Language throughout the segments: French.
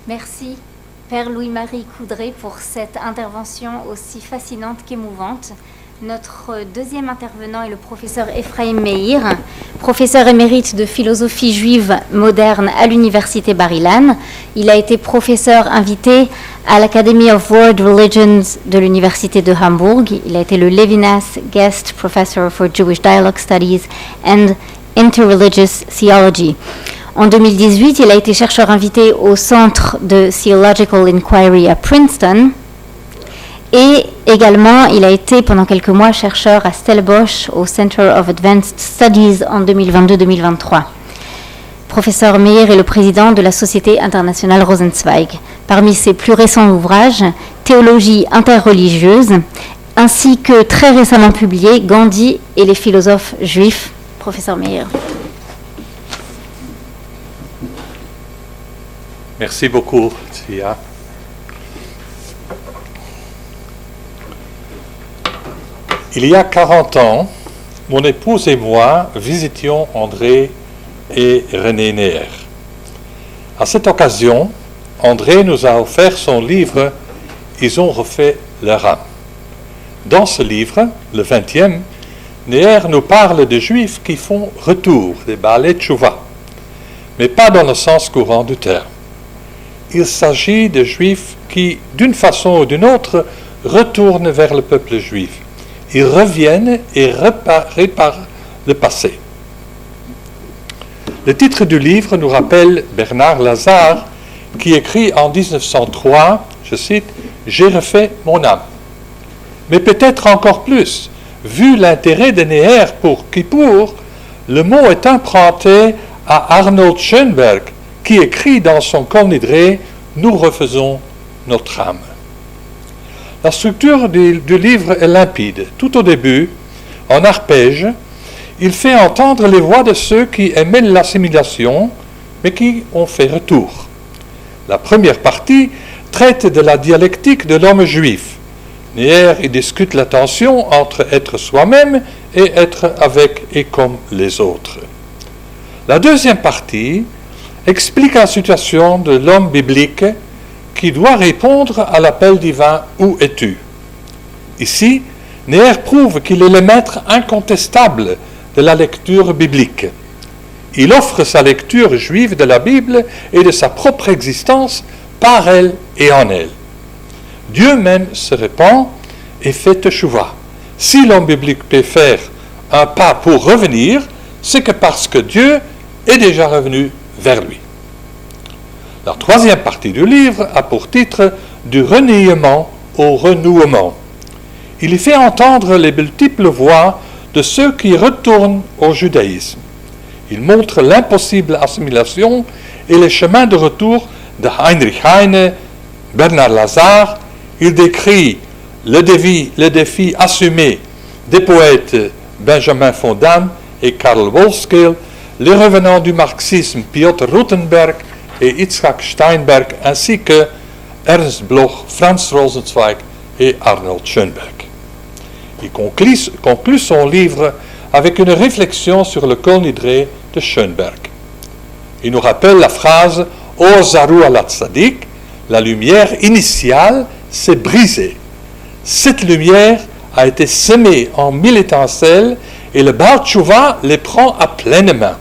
Merci, Père Louis-Marie Coudray, pour cette intervention aussi fascinante qu'émouvante. Notre deuxième intervenant est le professeur Ephraim Meir, professeur émérite de philosophie juive moderne à l'université Bar-Ilan. Il a été professeur invité à l'Academy of World Religions de l'université de Hambourg. Il a été le Levinas Guest Professor for Jewish Dialogue Studies and Interreligious Theology. En 2018, il a été chercheur invité au Centre de Theological Inquiry à Princeton. Et également, il a été pendant quelques mois chercheur à Stellenbosch au Center of Advanced Studies en 2022-2023. Professeur Meir est le président de la Société internationale Rosenzweig. Parmi ses plus récents ouvrages, Théologie interreligieuse, ainsi que très récemment publié Gandhi et les philosophes juifs. Professeur Meir. Merci beaucoup, Tia. Il y a 40 ans, mon épouse et moi visitions André et René Neher. À cette occasion, André nous a offert son livre « Ils ont refait leur âme ». Dans ce livre, le 20e, Neher nous parle de juifs qui font retour, des Baalei Tchouva, mais pas dans le sens courant du terme. Il s'agit de juifs qui, d'une façon ou d'une autre, retournent vers le peuple juif. Ils reviennent et réparent le passé. Le titre du livre nous rappelle Bernard Lazare, qui écrit en 1903, je cite, « J'ai refait mon âme ». Mais peut-être encore plus, vu l'intérêt de Neher pour Kippour, le mot est emprunté à Arnold Schoenberg, qui écrit dans son Kol Nidre « Nous refaisons notre âme ». La structure du livre est limpide. Tout au début, en arpège, il fait entendre les voix de ceux qui aimaient l'assimilation, mais qui ont fait retour. La première partie traite de la dialectique de l'homme juif. Neher y discute la tension entre être soi-même et être avec et comme les autres. La deuxième partie explique la situation de l'homme biblique qui doit répondre à l'appel divin « Où es-tu » Ici, Neher prouve qu'il est le maître incontestable de la lecture biblique. Il offre sa lecture juive de la Bible et de sa propre existence par elle et en elle. Dieu même se répand et fait teshuva. Si l'homme biblique peut faire un pas pour revenir, c'est que parce que Dieu est déjà revenu vers lui. La troisième partie du livre a pour titre « Du reniement au renouement ». Il y fait entendre les multiples voix de ceux qui retournent au judaïsme. Il montre l'impossible assimilation et les chemins de retour de Heinrich Heine, Bernard Lazare. Il décrit le défi assumé des poètes Benjamin Fondam et Karl Wolfskehl, les revenants du marxisme Piotr Rutenberg et Itzhak Steinberg, ainsi que Ernst Bloch, Franz Rosenzweig et Arnold Schoenberg. Il conclut son livre avec une réflexion sur le Kol Nidre de Schoenberg. Il nous rappelle la phrase « O Zaru ala Tzadik », la lumière initiale s'est brisée. Cette lumière a été semée en 1000 étincelles et le Baal Tchouva les prend à pleine main.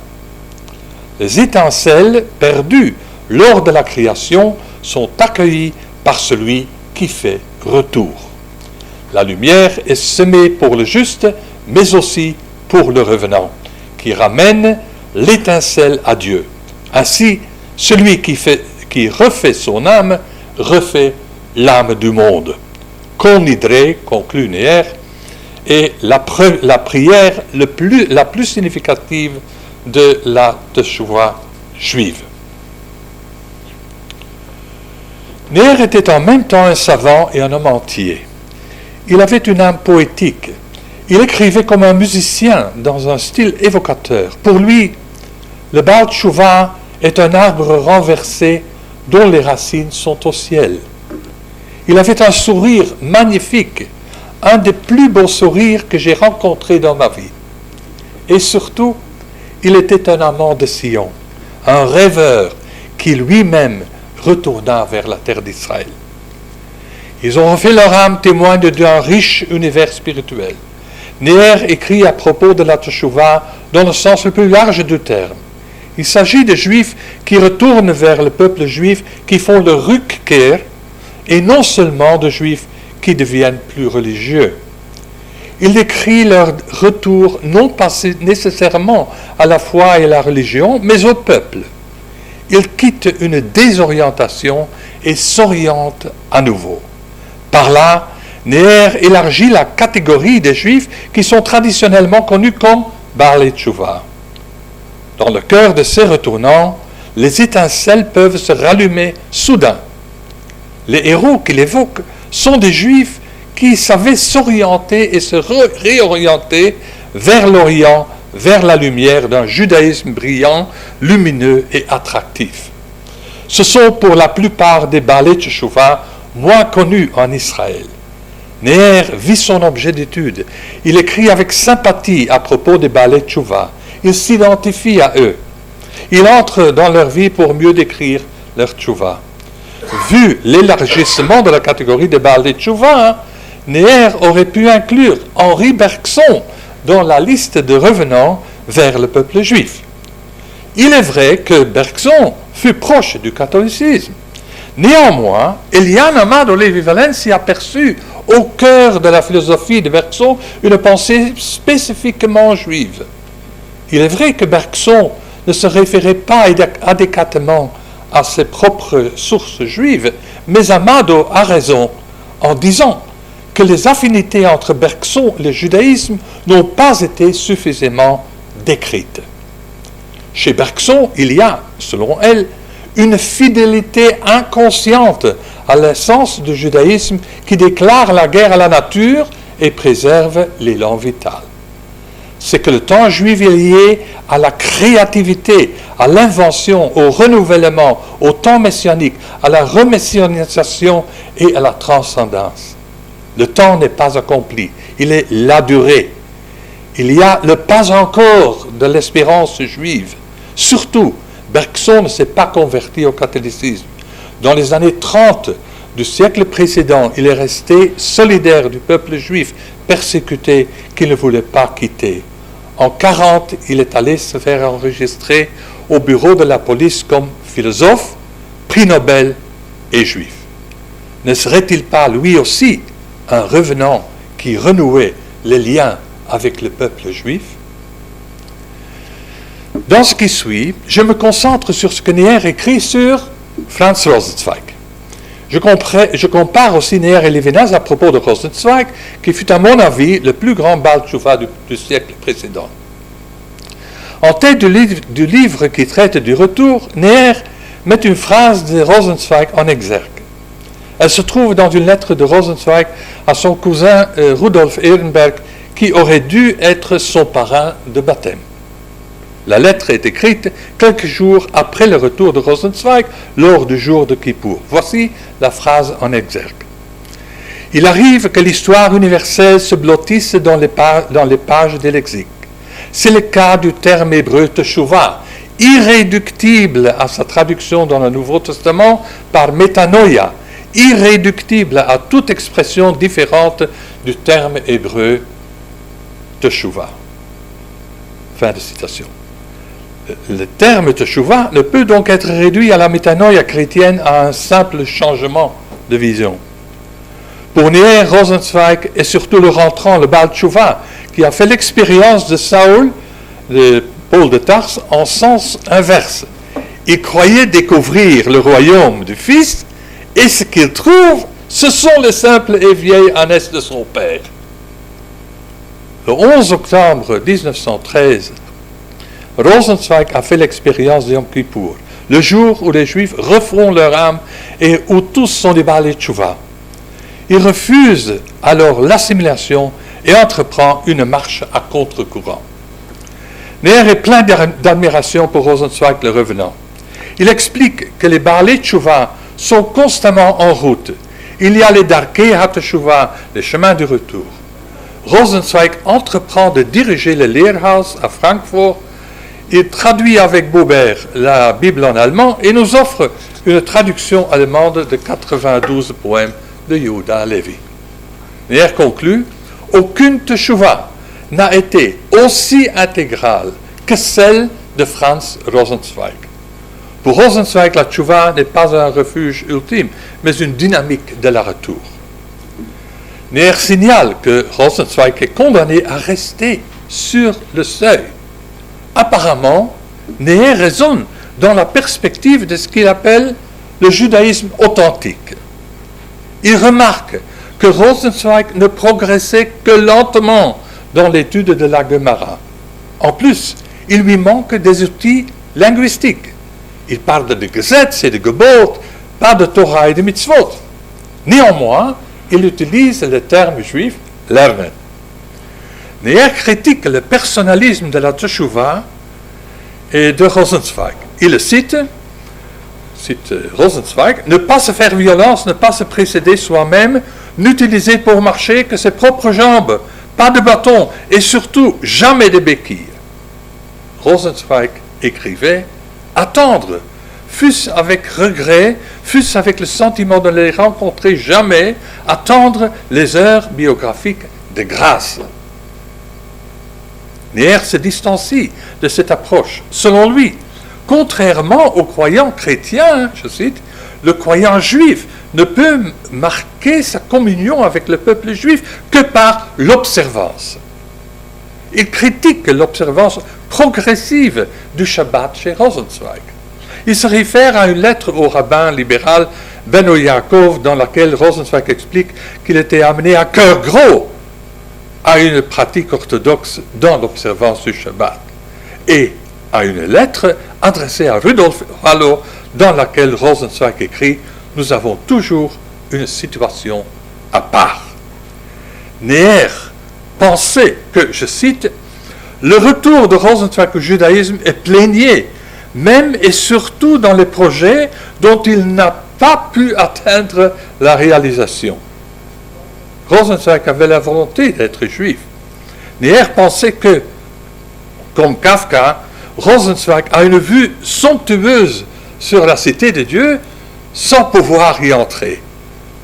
Les étincelles perdues lors de la création sont accueillies par celui qui fait retour. La lumière est semée pour le juste, mais aussi pour le revenant, qui ramène l'étincelle à Dieu. Ainsi, celui qui refait son âme, refait l'âme du monde. Kol Nidre, conclut Neher, est la prière la plus significative de la teshuva juive. Neher était en même temps un savant et un homme entier. Il avait une âme poétique. Il écrivait comme un musicien dans un style évocateur. Pour lui, le Baal Tchouva est un arbre renversé dont les racines sont au ciel. Il avait un sourire magnifique, un des plus beaux sourires que j'ai rencontrés dans ma vie. Et surtout, il était un amant de Sion, un rêveur qui lui-même retourna vers la terre d'Israël. Ils ont refait leur âme témoin d'un riche univers spirituel. Neher écrit à propos de la Teshuvah dans le sens le plus large du terme. Il s'agit de Juifs qui retournent vers le peuple juif, qui font le rukkehr, et non seulement de Juifs qui deviennent plus religieux. Il décrit leur retour non pas nécessairement à la foi et à la religion, mais au peuple. Ils quittent une désorientation et s'orientent à nouveau. Par là, Neher élargit la catégorie des Juifs qui sont traditionnellement connus comme Baalei Teshuvah. Dans le cœur de ces retournants, les étincelles peuvent se rallumer soudain. Les héros qu'il évoque sont des Juifs qui savaient s'orienter et se réorienter vers l'Orient, vers la lumière d'un judaïsme brillant, lumineux et attractif. Ce sont pour la plupart des Baalei Teshuvah moins connus en Israël. Neher vit son objet d'étude. Il écrit avec sympathie à propos des Baalei Teshuvah. Il s'identifie à eux. Il entre dans leur vie pour mieux décrire leur Teshuvah. Vu l'élargissement de la catégorie des Baalei Teshuvah, Neher aurait pu inclure Henri Bergson dans la liste de revenants vers le peuple juif. Il est vrai que Bergson fut proche du catholicisme. Néanmoins, Elian Amado Levi s'y aperçut au cœur de la philosophie de Bergson une pensée spécifiquement juive. Il est vrai que Bergson ne se référait pas adéquatement à ses propres sources juives, mais Amado a raison en disant que les affinités entre Bergson et le judaïsme n'ont pas été suffisamment décrites. Chez Bergson, il y a, selon elle, une fidélité inconsciente à l'essence du judaïsme qui déclare la guerre à la nature et préserve l'élan vital. C'est que le temps juif est lié à la créativité, à l'invention, au renouvellement, au temps messianique, à la remessianisation et à la transcendance. Le temps n'est pas accompli, il est la durée. Il y a le pas encore de l'espérance juive. Surtout, Bergson ne s'est pas converti au catholicisme. Dans les années 30 du siècle précédent, il est resté solidaire du peuple juif persécuté qu'il ne voulait pas quitter. En 40, il est allé se faire enregistrer au bureau de la police comme philosophe, prix Nobel et juif. Ne serait-il pas lui aussi un revenant qui renouait les liens avec le peuple juif? Dans ce qui suit, je me concentre sur ce que Neher écrit sur Franz Rosenzweig. Je compare aussi Neher et Levinas à propos de Rosenzweig, qui fut à mon avis le plus grand Baal Teshuvah du siècle précédent. En tête du livre qui traite du retour, Neher met une phrase de Rosenzweig en exergue. Elle se trouve dans une lettre de Rosenzweig à son cousin Rudolf Ehrenberg, qui aurait dû être son parrain de baptême. La lettre est écrite quelques jours après le retour de Rosenzweig, lors du jour de Kippour. Voici la phrase en exergue. Il arrive que l'histoire universelle se blottisse dans les pages des lexiques. C'est le cas du terme hébreu teshuvah, irréductible à sa traduction dans le Nouveau Testament par métanoïa, irréductible à toute expression différente du terme hébreu teshuvah. Fin de citation. Le terme teshuvah ne peut donc être réduit à la métanoïa chrétienne à un simple changement de vision. Pour Neher, Rosenzweig et surtout le rentrant, le Baal Teshuvah, qui a fait l'expérience de Saül, de Paul de Tarse, en sens inverse. Il croyait découvrir le royaume du Fils, et ce qu'il trouve, ce sont les simples et vieilles ânesses de son père. Le 11 octobre 1913, Rosenzweig a fait l'expérience de Yom Kippour, le jour où les Juifs refont leur âme et où tous sont des Baalei Teshuvah. Il refuse alors l'assimilation et entreprend une marche à contre-courant. Neher est plein d'admiration pour Rosenzweig le revenant. Il explique que les Baalei Teshuvah sont constamment en route. Il y a les Darkei HaTeshuvah, les chemins du retour. Rosenzweig entreprend de diriger le Lehrhaus à Francfort. Il traduit avec Baubert la Bible en allemand et nous offre une traduction allemande de 92 poèmes de Yehuda Levi. Neher conclut, aucune teshuva n'a été aussi intégrale que celle de Franz Rosenzweig. Pour Rosenzweig, la teshuva n'est pas un refuge ultime, mais une dynamique de la retour. Neher signale que Rosenzweig est condamné à rester sur le seuil. Apparemment, Neher raisonne dans la perspective de ce qu'il appelle le judaïsme authentique. Il remarque que Rosenzweig ne progressait que lentement dans l'étude de la Gemara. En plus, il lui manque des outils linguistiques. Il parle de Gesetz et de Gebot, pas de Torah et de Mitzvot. Néanmoins, il utilise le terme juif « lernen ». Neher critique le personnalisme de la Teshuvah et de Rosenzweig. Il le cite Rosenzweig, « Ne pas se faire violence, ne pas se précéder soi-même, n'utiliser pour marcher que ses propres jambes, pas de bâton et surtout jamais de béquilles. » Rosenzweig écrivait « Attendre, fût-ce avec regret, fût-ce avec le sentiment de ne les rencontrer jamais, attendre les heures biographiques de grâce. » Neher se distancie de cette approche. Selon lui, contrairement aux croyants chrétiens, je cite, le croyant juif ne peut marquer sa communion avec le peuple juif que par l'observance. Il critique l'observance progressive du Shabbat chez Rosenzweig. Il se réfère à une lettre au rabbin libéral Beno Yaakov dans laquelle Rosenzweig explique qu'il était amené à cœur gros à une pratique orthodoxe dans l'observance du Shabbat, et à une lettre adressée à Rudolf Hallo dans laquelle Rosenzweig écrit « Nous avons toujours une situation à part ». Neher pensait que, je cite, « Le retour de Rosenzweig au judaïsme est plénier, même et surtout dans les projets dont il n'a pas pu atteindre la réalisation. » Rosenzweig avait la volonté d'être juif. Neher pensait que, comme Kafka, Rosenzweig a une vue somptueuse sur la cité de Dieu sans pouvoir y entrer.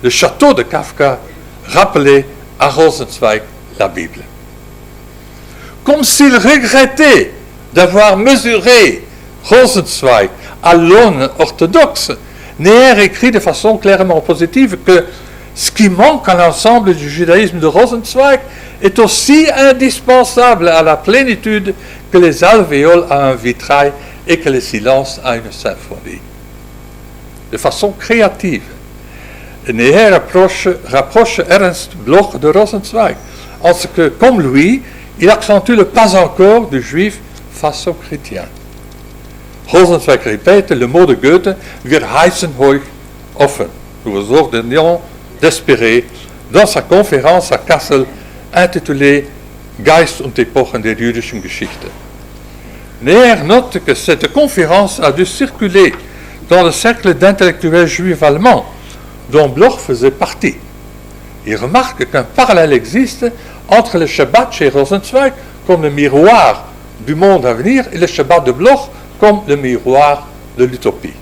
Le château de Kafka rappelait à Rosenzweig la Bible. Comme s'il regrettait d'avoir mesuré Rosenzweig à l'aune orthodoxe, Neher écrit de façon clairement positive que ce qui manque à l'ensemble du judaïsme de Rosenzweig est aussi indispensable à la plénitude que les alvéoles à un vitrail et que le silence à une symphonie. De façon créative, Neher rapproche Ernst Bloch de Rosenzweig, en ce que, comme lui, il accentue le pas encore du juif face aux chrétiens. Rosenzweig répète le mot de Goethe, wir heißen euch offen. Nous vous ordonnons d'espérer dans sa conférence à Kassel intitulée Geist und Epochen der jüdischen Geschichte. Neher note que cette conférence a dû circuler dans le cercle d'intellectuels juifs allemands dont Bloch faisait partie. Il remarque qu'un parallèle existe entre le Shabbat chez Rosenzweig comme le miroir du monde à venir et le Shabbat de Bloch comme le miroir de l'utopie.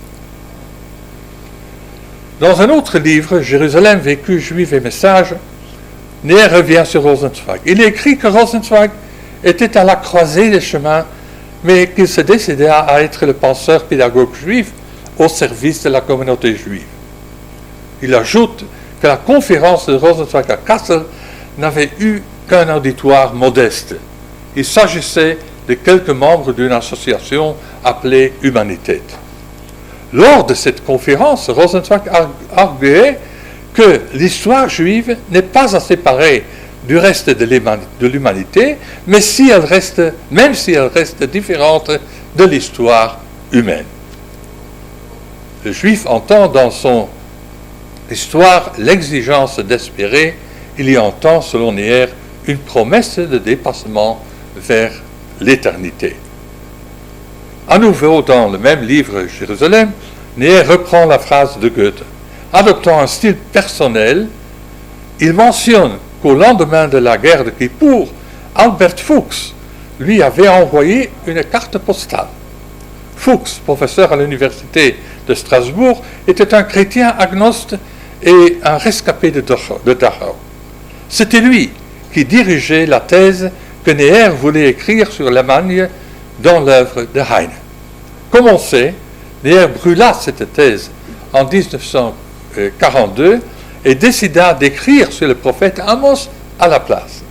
Dans un autre livre, Jérusalem, vécu, juif et message, Neher revient sur Rosenzweig. Il écrit que Rosenzweig était à la croisée des chemins, mais qu'il se décida à être le penseur pédagogue juif au service de la communauté juive. Il ajoute que la conférence de Rosenzweig à Kassel n'avait eu qu'un auditoire modeste. Il s'agissait de quelques membres d'une association appelée Humanität. Lors de cette conférence, Rosenzweig arguait que l'histoire juive n'est pas à séparer du reste de l'humanité, même si elle reste différente de l'histoire humaine. Le juif entend dans son histoire l'exigence d'espérer, il y entend, selon Neher, une promesse de dépassement vers l'éternité. À nouveau, dans le même livre Jérusalem, Neher reprend la phrase de Goethe. Adoptant un style personnel, il mentionne qu'au lendemain de la guerre de Kippour, Albert Fuchs lui avait envoyé une carte postale. Fuchs, professeur à l'université de Strasbourg, était un chrétien agnoste et un rescapé de Dachau. C'était lui qui dirigeait la thèse que Neher voulait écrire sur l'Allemagne dans l'œuvre de Heine. Comme on sait, Neher brûla cette thèse en 1942 et décida d'écrire sur le prophète Amos à la place.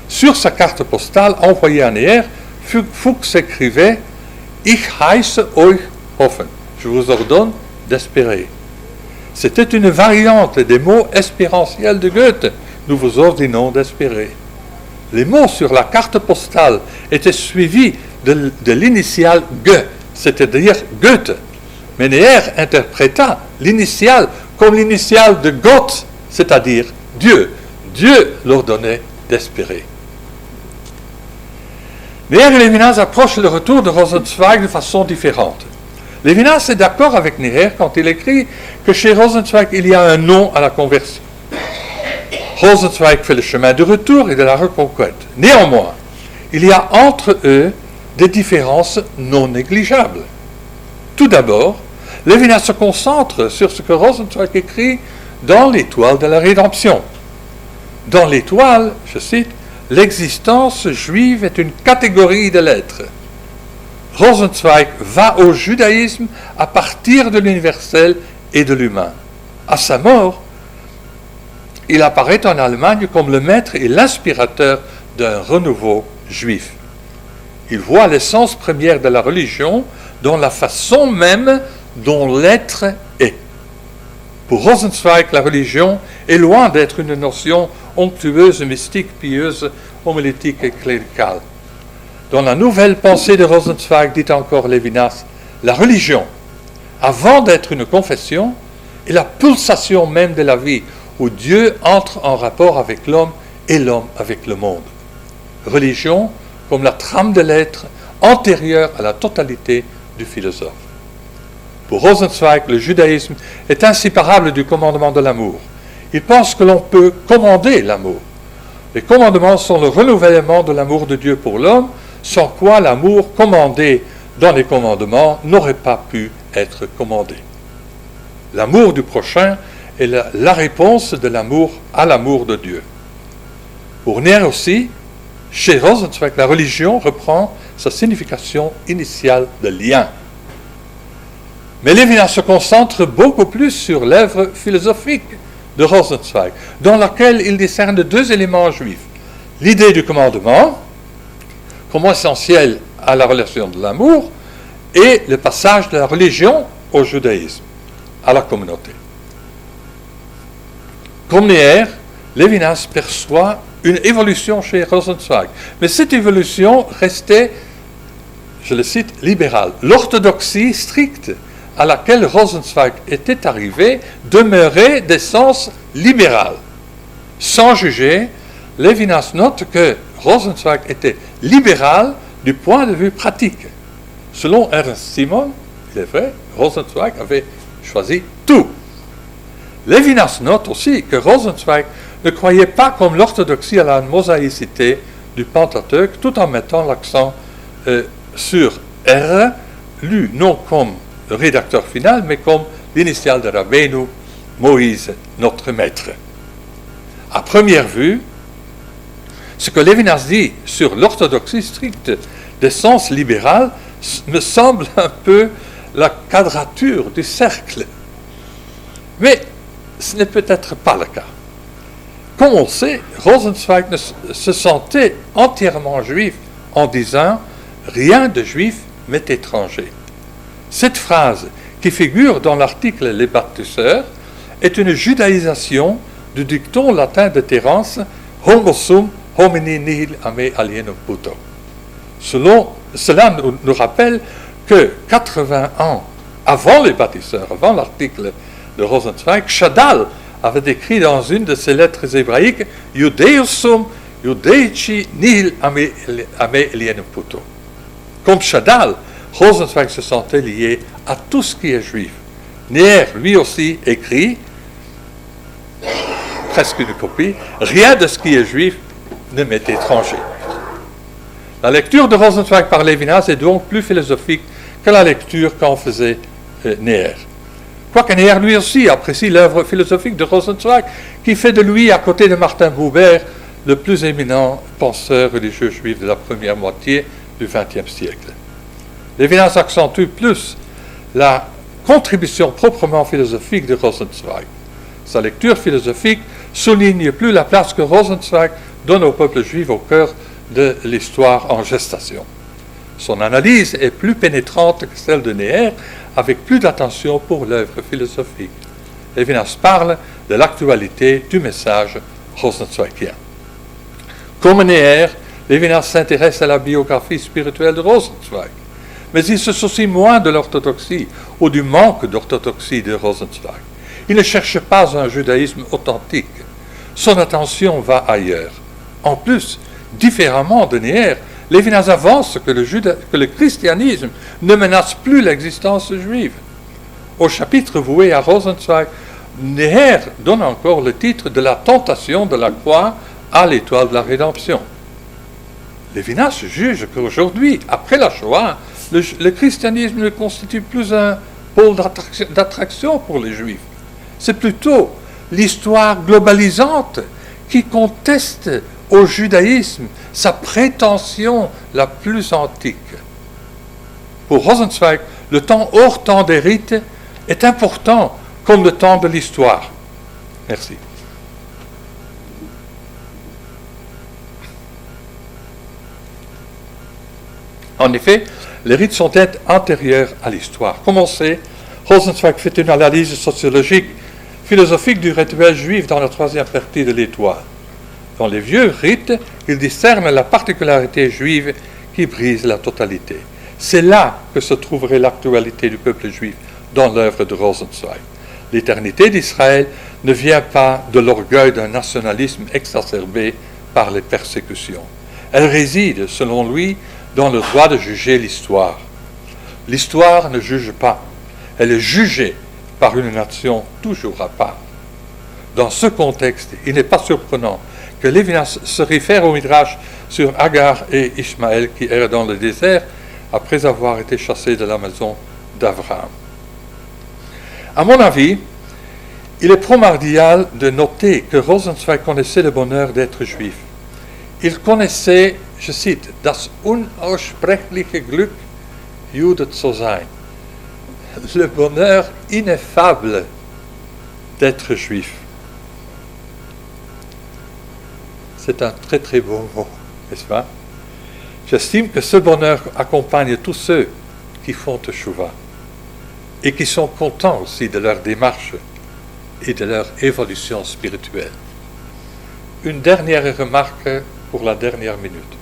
Sur sa carte postale envoyée à Neher, Fuchs écrivait « Ich heiße euch hoffen » « Je vous ordonne d'espérer ». C'était une variante des mots espérantiels de Goethe « Nous vous ordonnons d'espérer ». Les mots sur la carte postale étaient suivis de l'initiale « Ge », c'est-à-dire Goethe. Mais Neher interpréta l'initiale comme l'initiale de Gott, c'est-à-dire Dieu. Dieu leur donnait d'espérer. Neher et Levinas approchent le retour de Rosenzweig de façon différente. Levinas est d'accord avec Neher quand il écrit que chez Rosenzweig il y a un non à la conversion. Rosenzweig fait le chemin du retour et de la reconquête. Néanmoins, il y a entre eux des différences non négligeables. Tout d'abord, Levinas se concentre sur ce que Rosenzweig écrit dans l'Étoile de la Rédemption. Dans l'Étoile, je cite, « L'existence juive est une catégorie de l'être. » Rosenzweig va au judaïsme à partir de l'universel et de l'humain. À sa mort, il apparaît en Allemagne comme le maître et l'inspirateur d'un renouveau juif. Il voit l'essence première de la religion dans la façon même dont l'être est. Pour Rosenzweig, la religion est loin d'être une notion onctueuse, mystique, pieuse, homilétique et cléricale. Dans la nouvelle pensée de Rosenzweig, dit encore Levinas, la religion, avant d'être une confession, est la pulsation même de la vie, où Dieu entre en rapport avec l'homme et l'homme avec le monde. Religion comme la trame de l'être antérieure à la totalité du philosophe. Pour Rosenzweig, le judaïsme est inséparable du commandement de l'amour. Il pense que l'on peut commander l'amour. Les commandements sont le renouvellement de l'amour de Dieu pour l'homme, sans quoi l'amour commandé dans les commandements n'aurait pas pu être commandé. L'amour du prochain est la réponse de l'amour à l'amour de Dieu. Pour Neher aussi, chez Rosenzweig, la religion reprend sa signification initiale de lien. Mais Levinas se concentre beaucoup plus sur l'œuvre philosophique de Rosenzweig, dans laquelle il discerne deux éléments juifs. L'idée du commandement, comme essentiel à la relation de l'amour, et le passage de la religion au judaïsme, à la communauté. Comme Neher, Levinas perçoit une évolution chez Rosenzweig, mais cette évolution restait, je le cite, libérale. L'orthodoxie stricte à laquelle Rosenzweig était arrivé demeurait d'essence libérale. Sans juger, Levinas note que Rosenzweig était libéral du point de vue pratique. Selon Ernst Simon, il est vrai, Rosenzweig avait choisi tout. Levinas note aussi que Rosenzweig ne croyait pas comme l'orthodoxie à la mosaïcité du Pentateuque, tout en mettant l'accent sur R, lu non comme le rédacteur final, mais comme l'initiale de Rabbeinu, Moïse, notre maître. À première vue, ce que Levinas dit sur l'orthodoxie stricte d'essence libérale me semble un peu la quadrature du cercle. Mais ce n'est peut-être pas le cas. Comme on sait, Rosenzweig se sentait entièrement juif en disant « rien de juif m'est étranger ». Cette phrase, qui figure dans l'article Les Baptisseurs, est une judaïsation du dicton latin de Terence « Homo sum homini nihil ame alienum puto ». Cela nous rappelle que 80 ans avant les Baptisseurs, avant l'article de Rosenzweig, Chadal avait écrit dans une de ses lettres hébraïques « Judaeus sum judaici nihil ame alienum puto ». Comme Chadal, Rosenzweig se sentait lié à tout ce qui est juif. Neher, lui aussi, écrit, presque une copie, « Rien de ce qui est juif ne m'est étranger ». La lecture de Rosenzweig par Levinas est donc plus philosophique que la lecture qu'en faisait Neher. Quoique Neher lui aussi apprécie l'œuvre philosophique de Rosenzweig, qui fait de lui, à côté de Martin Buber, le plus éminent penseur religieux juif de la première moitié du XXe siècle. Lévinas accentue plus la contribution proprement philosophique de Rosenzweig. Sa lecture philosophique souligne plus la place que Rosenzweig donne au peuple juif au cœur de l'histoire en gestation. Son analyse est plus pénétrante que celle de Neher, avec plus d'attention pour l'œuvre philosophique. Lévinas parle de l'actualité du message rosenzweigien. Comme Neher, Lévinas s'intéresse à la biographie spirituelle de Rosenzweig, mais il se soucie moins de l'orthodoxie ou du manque d'orthodoxie de Rosenzweig. Il ne cherche pas un judaïsme authentique. Son attention va ailleurs. En plus, différemment de Neher, Lévinas avance que le christianisme ne menace plus l'existence juive. Au chapitre voué à Rosenzweig, Neher donne encore le titre de la tentation de la croix à l'étoile de la rédemption. Lévinas juge qu'aujourd'hui, après la Shoah, le christianisme ne constitue plus un pôle d'attraction pour les juifs. C'est plutôt l'histoire globalisante qui conteste au judaïsme sa prétention la plus antique. Pour Rosenzweig, le temps hors temps des rites est important comme le temps de l'histoire. Merci. En effet, les rites sont antérieurs à l'histoire. Comme on sait, Rosenzweig fait une analyse sociologique, philosophique du rituel juif dans la troisième partie de l'Étoile. Dans les vieux rites, il discerne la particularité juive qui brise la totalité. C'est là que se trouverait l'actualité du peuple juif dans l'œuvre de Rosenzweig. L'éternité d'Israël ne vient pas de l'orgueil d'un nationalisme exacerbé par les persécutions. Elle réside, selon lui, dans le droit de juger l'histoire. L'histoire ne juge pas, elle est jugée par une nation toujours à part. Dans ce contexte, il n'est pas surprenant que Lévinas se réfère au Midrash sur Agar et Ishmaël qui errent dans le désert après avoir été chassés de la maison d'Abraham. À mon avis, il est primordial de noter que Rosenzweig connaissait le bonheur d'être juif. Il connaissait, je cite, das unaussprechliche Glück, Jude zu sein, le bonheur ineffable d'être juif. C'est un très très beau mot, n'est-ce pas? J'estime que ce bonheur accompagne tous ceux qui font teshuva et qui sont contents aussi de leur démarche et de leur évolution spirituelle. Une dernière remarque pour la dernière minute.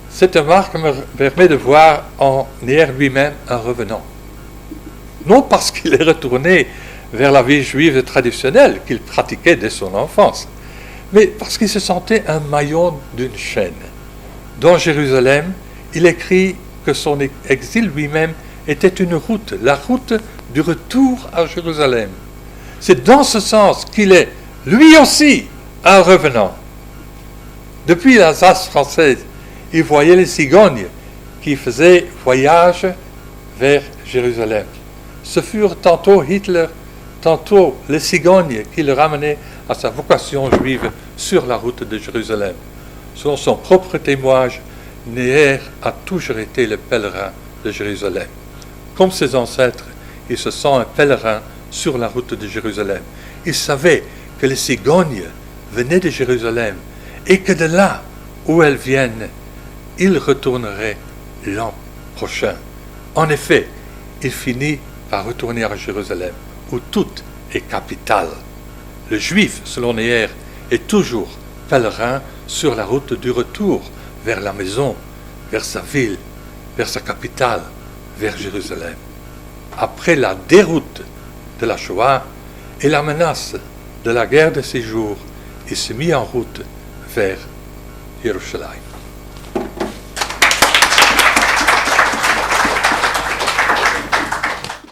Cette remarque me permet de voir en Neher lui-même un revenant. Non parce qu'il est retourné vers la vie juive traditionnelle qu'il pratiquait dès son enfance, mais parce qu'il se sentait un maillon d'une chaîne. Dans Jérusalem, il écrit que son exil lui-même était une route, la route du retour à Jérusalem. C'est dans ce sens qu'il est, lui aussi, un revenant. Depuis l'Alsace française, il voyait les cigognes qui faisaient voyage vers Jérusalem. Ce furent tantôt Hitler, tantôt les cigognes qui le ramenaient à sa vocation juive sur la route de Jérusalem. Selon son propre témoignage, Neher a toujours été le pèlerin de Jérusalem. Comme ses ancêtres, il se sent un pèlerin sur la route de Jérusalem. Il savait que les cigognes venaient de Jérusalem et que de là où elles viennent, il retournerait l'an prochain. En effet, il finit par retourner à Jérusalem, où tout est capital. Le juif, selon Neher, est toujours pèlerin sur la route du retour vers la maison, vers sa ville, vers sa capitale, vers Jérusalem. Après la déroute de la Shoah et la menace de la guerre de séjour, il se mit en route vers Jérusalem.